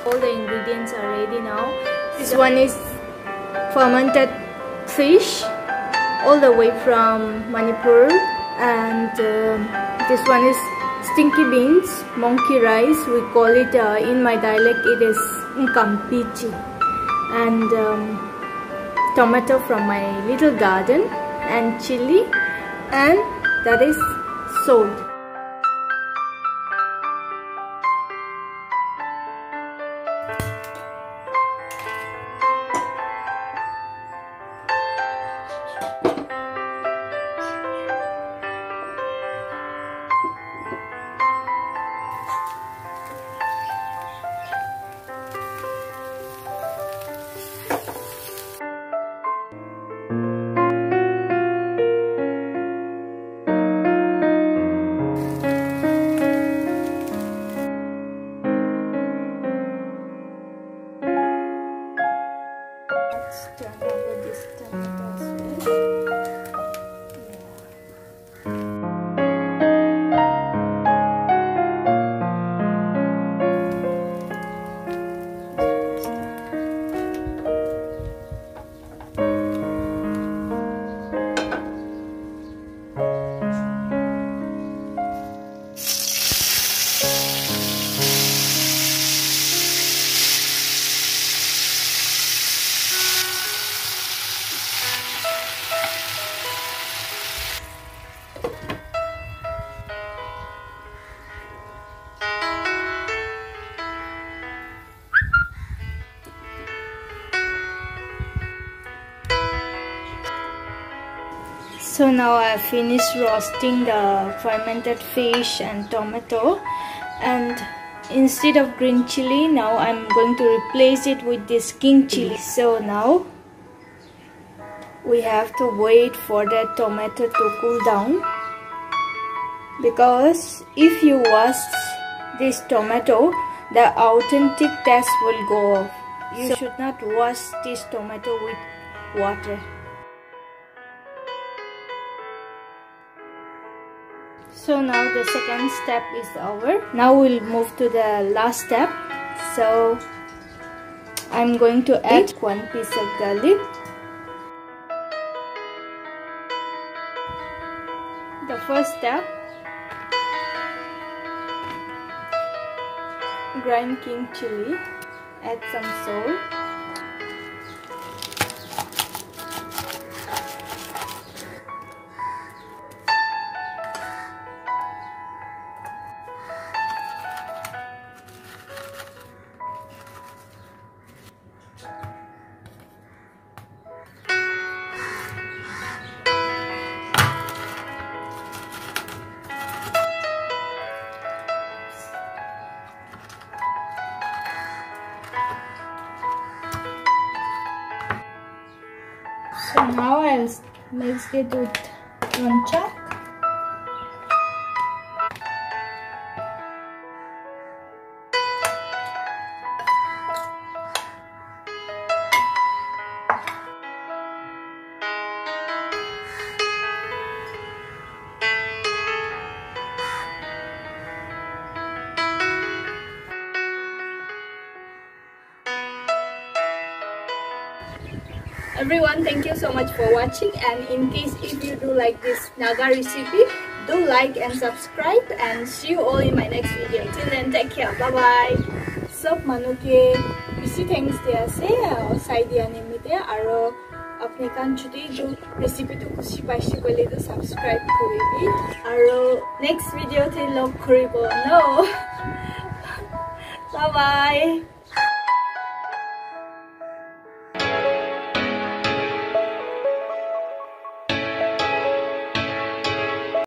All the ingredients are ready now. This one is fermented fish, all the way from Manipur, and this one is stinky beans, monkey rice. We call it in my dialect. It is Nkangpi Tam, and tomato from my little garden, and chili, and that is salt. Turn over this tomato as well. So now I finished roasting the fermented fish and tomato, and instead of green chili, now I'm going to replace it with this king chili. So now we have to wait for the tomato to cool down, because if you wash this tomato, the authentic taste will go off. You should not wash this tomato with water. So now the second step is over. Now we'll move to the last step. So I'm going to add 1 piece of garlic. The first step, grind king chili, add some salt. So now I'll mix it with nunchuck. Everyone, thank you so much for watching, and in case if you do like this Naga recipe, do like and subscribe, and see you all in my next video. Till then, take care. Bye bye. Sob manuke bisi thanks dia ase side dia nimite aro apni kan chudi jo recipe to kushi paise kole to subscribe koribi aro next video te log koribo no. Bye bye.